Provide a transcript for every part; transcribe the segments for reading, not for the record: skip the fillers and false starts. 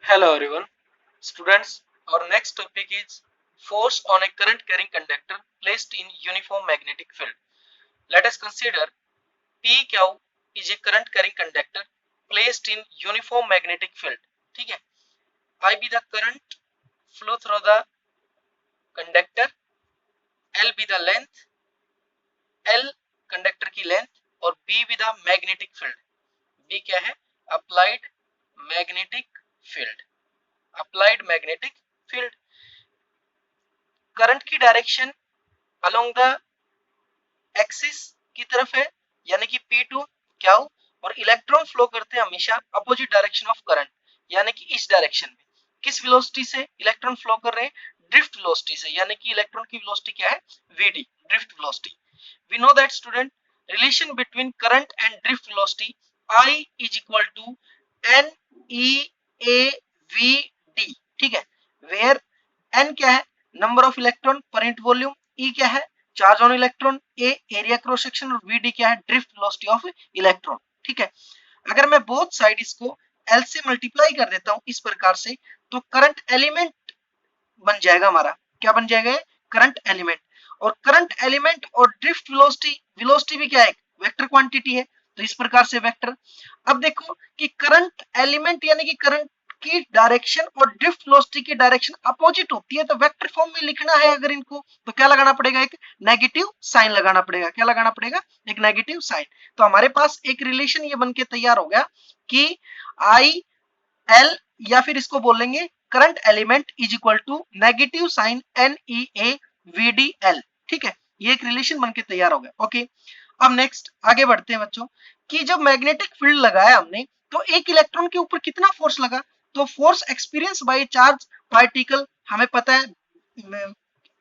Hello everyone. Students, our next topic is force on a current carrying conductor placed in uniform magnetic field. Let us consider PQ is a current carrying conductor placed in uniform magnetic field. ठीक है, I be the current flow through the conductor, L be the length, L conductor की length और B be the magnetic field. B क्या है? Applied magnetic field. Applied magnetic field. Current की direction along the axis की तरफ है, यानी कि P2 क्या हो, और इलेक्ट्रॉन फ्लो करते हैं हमेशा अपोजिट डायरेक्शन ऑफ करंट, यानी कि इस डायरेक्शन में। किस वेलोसिटी से इलेक्ट्रॉन फ्लो कर रहे हैं? ड्रिफ्ट वेलोसिटी से, यानी कि इलेक्ट्रॉन की वेलोसिटी क्या है? Vd, drift velocity. We know that student, relation between current and drift velocity I is equal to NEAVD, ठीक है, वेयर N क्या है? Number of electron per unit volume, E क्या है? Charge on electron, A area cross section और VD क्या है? Drift velocity of electron. ठीक है, अगर मैं बोथ साइड इसको L से मल्टीप्लाई कर देता हूं इस प्रकार से, तो करंट एलिमेंट बन जाएगा हमारा। क्या बन जाएगा? Current element. और करंट एलिमेंट और ड्रिफ्ट वेलोसिटी, वेलोसिटी भी क्या है? वेक्टर क्वांटिटी है, तो इस प्रकार से वेक्टर। अब देखो कि करंट एलिमेंट यानी कि करंट की डायरेक्शन और ड्रिफ्ट वेलोसिटी की डायरेक्शन अपोजिट होती है, तो वेक्टर फॉर्म में लिखना है अगर इनको, तो क्या लगाना पड़ेगा? एक नेगेटिव साइन लगाना पड़ेगा। क्या लगाना पड़ेगा? एक नेगेटिव साइन। तो हमारे पास एक रिलेशन ये बनके तैयार हो गया कि आई एल, या फिर इसको बोलेंगे current element is equal to negative sign NEAVDL। ठीक है, ये एक रिलेशन बनके तैयार हो गया। ओके, अब नेक्स्ट आगे बढ़ते हैं बच्चों, कि जब मैग्नेटिक फील्ड लगाया हमने, तो एक इलेक्ट्रॉन के ऊपर कितना फोर्स लगा? तो force experience by charge particle हमें पता है,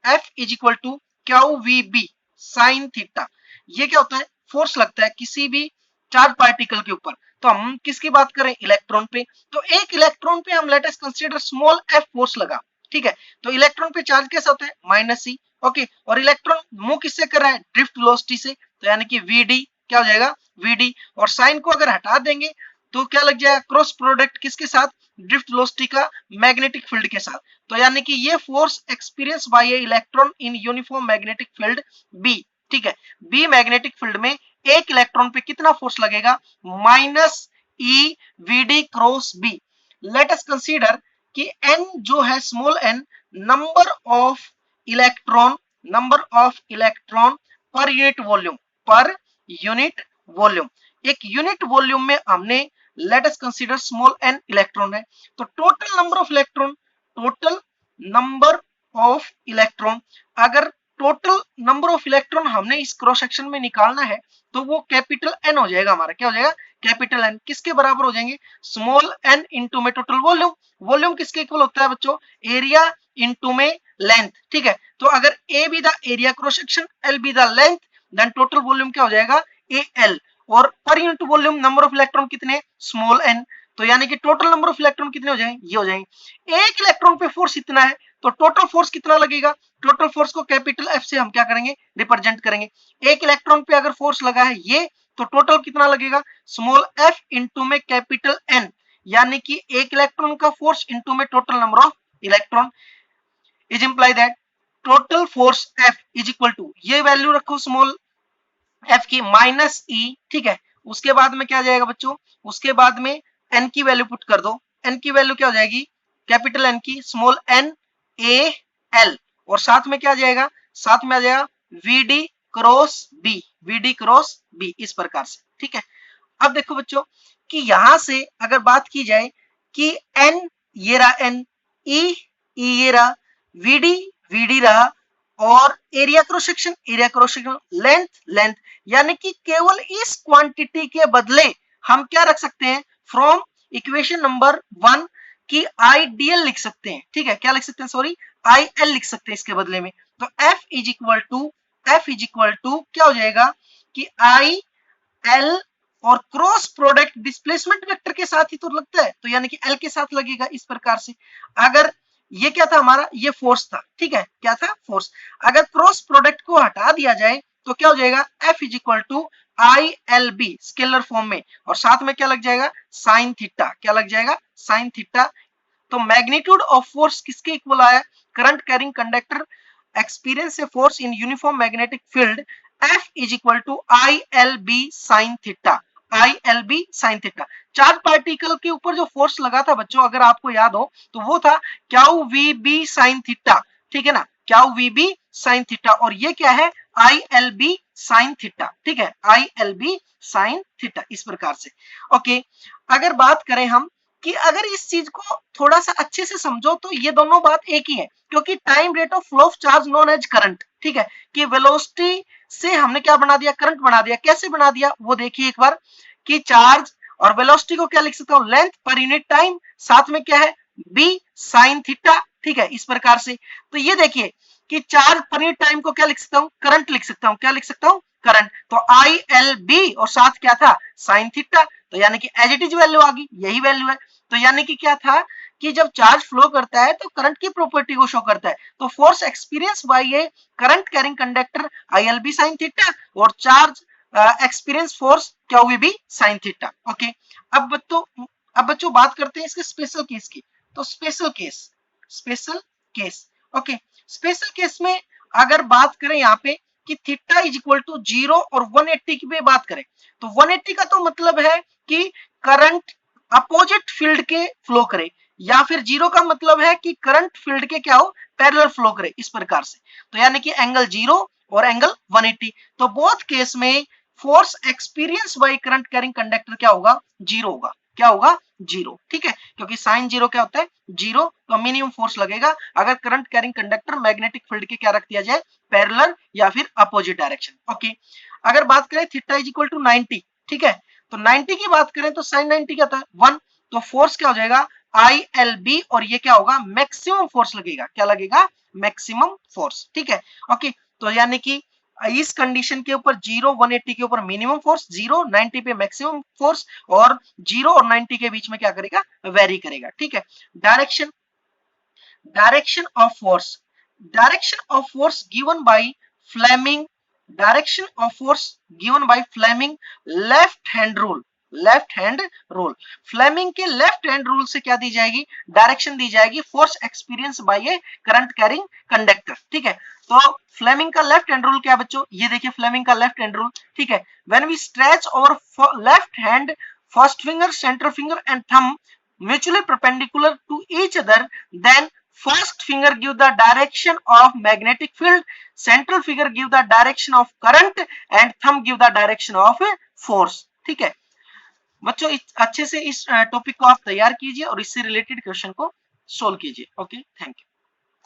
F is equal to QVB sine theta. ये क्या होता है? फोर्स लगता है किसी भी चार्ज पार्टिकल के ऊपर। तो हम किसकी बात करें? इलेक्ट्रॉन पे। तो एक इलेक्ट्रॉन पे हम let us consider small f force लगा। ठीक है, तो इलेक्ट्रॉन पे चार्ज कैसा होता है? -c। ओके, और इलेक्ट्रॉन मूव किससे कर रहा है? ड्रिफ्ट वेलोसिटी से, तो यानी कि Vd क्या हो जाएगा? Vd। और साइन को अगर हटा देंगे तो क्या लग जाएगा? क्रॉस प्रोडक्ट किसके साथ? ड्रिफ्ट वेलोसिटी का मैग्नेटिक फील्ड के साथ। तो यानी कि ये force experience by A electron in uniform magnetic field B। ठीक है, B मैग्नेटिक फील्ड में एक इलेक्ट्रॉन पे कितना फोर्स लगेगा? -EVD cross B। Let us consider कि n जो है small n, number of electron, number of electron per unit volume, पर यूनिट वॉल्यूम। एक यूनिट वॉल्यूम में हमने let us consider small n electron है, तो total number of electron, total number of electron, अगर टोटल नंबर ऑफ इलेक्ट्रॉन हमने इस cross section में निकालना है, तो वो कैपिटल N हो जाएगा हमारा। क्या हो जाएगा? Capital N। किसके बराबर हो जाएंगे? स्मॉल n इंटू में टोटल वॉल्यूम। वॉल्यूम किसके इक्वल होता है बच्चों? एरिया इंटू में लेंथ। ठीक है, तो अगर A be the area cross section, L be the length, then total volume क्या हो जाएगा? AL। और पर unit volume number of electron कितने? Small n। तो यानी कि टोटल नंबर ऑफ इलेक्ट्रॉन कितने हो जाएंगे? ये हो जाएंगे। एक इलेक्ट्रॉन पे फोर्स इतना है, तो टोटल फोर्स कितना लगेगा? टोटल फोर्स को कैपिटल F से हम क्या करेंगे? रिप्रेजेंट करेंगे। एक इलेक्ट्रॉन पे अगर फोर्स लगा है ये, तो टोटल कितना लगेगा? स्मॉल f इंटू में कैपिटल N, यानी कि एक इलेक्ट्रॉन का फोर्स इंटू में total number of electron is imply that total force F is equal to, ये वैल्यू रखो स्मॉल f की, -E। ठीक है, उसके बाद में क्या जाएगा बच्चों? उसके बाद में n की वैल्यू पुट कर दो। n की वैल्यू क्या हो जाएगी? कैपिटल N की, स्मॉल n AL, और साथ में क्या जाएगा? साथ में आ जाएगा VD cross B, VD cross B, इस प्रकार से। ठीक है, अब देखो बच्चों कि यहां से अगर बात की जाए कि n ये रहा, n E ये रहा, VD VD रहा, और area cross section, area cross section, length length, यानी कि केवल इस क्वांटिटी के बदले हम क्या रख सकते हैं? फ्रॉम इक्वेशन नंबर 1 की IDL लिख सकते हैं। ठीक है, क्या लिख सकते हैं? सॉरी, IL लिख सकते हैं इसके बदले में। तो F इज इक्वल टू क्या हो जाएगा कि IL, और क्रॉस प्रोडक्ट डिस्प्लेसमेंट वेक्टर के साथ ही तो लगता है, तो यानी कि L के साथ लगेगा इस प्रकार से। अगर ये क्या था हमारा? ये फोर्स था। ठीक है, क्या था? फोर्स। अगर क्रॉस प्रोडक्ट को हटा दिया जाए तो क्या हो जाएगा? F is equal to ILB scalar form में, और साथ में क्या लग जाएगा? Sine theta. क्या लग जाएगा? साइन थीटा तो मैग्नीट्यूड ऑफ फोर्स किसके इक्वल आया, current carrying conductor experience a force in uniform magnetic field F is equal to ILB sine theta, ILB sine theta. Charge particle के ऊपर जो फोर्स लगा था बच्चों, अगर आपको याद हो तो वो था क्यू VB साइन थीटा, ठीक है ना, क्यू VB साइन थीटा, और ये क्या है ILB साइन थीटा, ठीक है, ILB साइन थीटा, इस प्रकार से। ओके, अगर बात करें हम कि अगर इस चीज को थोड़ा सा अच्छे से समझो तो ये दोनों बात एक ही है, क्योंकि time rate of flow of charge known as current, ठीक है, कि वेलोसिटी से हमने क्या बना दिया, करंट बना दिया। कैसे बना दिया वो देखिए एक बार, कि चार्ज और वेलोसिटी को क्या लिख सकता हूं, लेंथ पर यूनिट टाइम, साथ में क्या है b साइन थीटा, ठीक है, इस प्रकार से। तो ये देखिए कि चार्ज पर यूनिट टाइम को क्या लिख सकता हूं, करंट लिख सकता हूं, क्या लिख सकता हूं, करंट। तो ILB और साथ क्या था, साइन थीटा, तो यानी कि एज इट इज वैल्यू आ गई, यही वैल्यू है। तो यानी कि क्या था कि जब चार्ज फ्लो करता है तो करंट की प्रॉपर्टी को शो करता है। तो force experience by a current carrying conductor ILB sine theta और charge experience force QVB sine theta. Okay, अब बच्चों बात करते हैं इसके स्पेशल केस की। तो special case, okay, special case में अगर बात करें यहाँ पे कि थीटा इज इक्वल टू 0 और 180 की भी बात करें, तो 180 का तो मतलब है कि करंट अपोजिट फील्ड के फ्लो करे, या फिर 0 का मतलब है कि करंट फील्ड के क्या हो, पैरेलल फ्लो करे, इस प्रकार से। तो यानी कि एंगल 0 और एंगल 180, तो बोथ केस में force experience by current carrying conductor क्या होगा, 0 होगा। क्या होगा, 0, ठीक है, क्योंकि साइन 0 क्या होता है, 0, तो मिनिमम फोर्स लगेगा अगर current carrying conductor magnetic field के क्या रख दिया जाए, पैरेलल या फिर अपोजिट डायरेक्शन। ओके, अगर बात करें थीटा इज इक्वल टू 90, ठीक है, तो 90 की बात करें तो साइन 90 क्या था, 1, तो फोर्स क्या हो जाएगा ILB, और ये क्या होगा, मैक्सिमम फोर्स लगेगा, क्या लगेगा, मैक्सिमम फोर्स, ठीक है। ओके, तो यानी कि इस कंडीशन के ऊपर 0 180 के ऊपर मिनिमम फोर्स, 0 90 पे मैक्सिमम फोर्स, और 0 और 90 के बीच में क्या करेगा, वेरी करेगा, ठीक है। Direction of force given by Fleming, direction of force given by Fleming left hand rule. Fleming के लेफ्ट हैंड रूल से क्या दी जाएगी, डायरेक्शन दी जाएगी force experience by a current carrying conductor, ठीक है। तो फ्लेमिंग का लेफ्ट हैंड रूल क्या है बच्चों, ये देखिए फ्लेमिंग का लेफ्ट हैंड रूल, ठीक है, when we stretch our left hand, first finger, centre finger and thumb mutually perpendicular to each other, then first finger give the direction of magnetic field, central finger give the direction of current and thumb give the direction of force, ठीक है। बच्चों अच्छे से इस topic को आप तैयार कीजिए और इससे रिलेटेड क्वेश्चन को सोल्व कीजिए। Okay, thank you.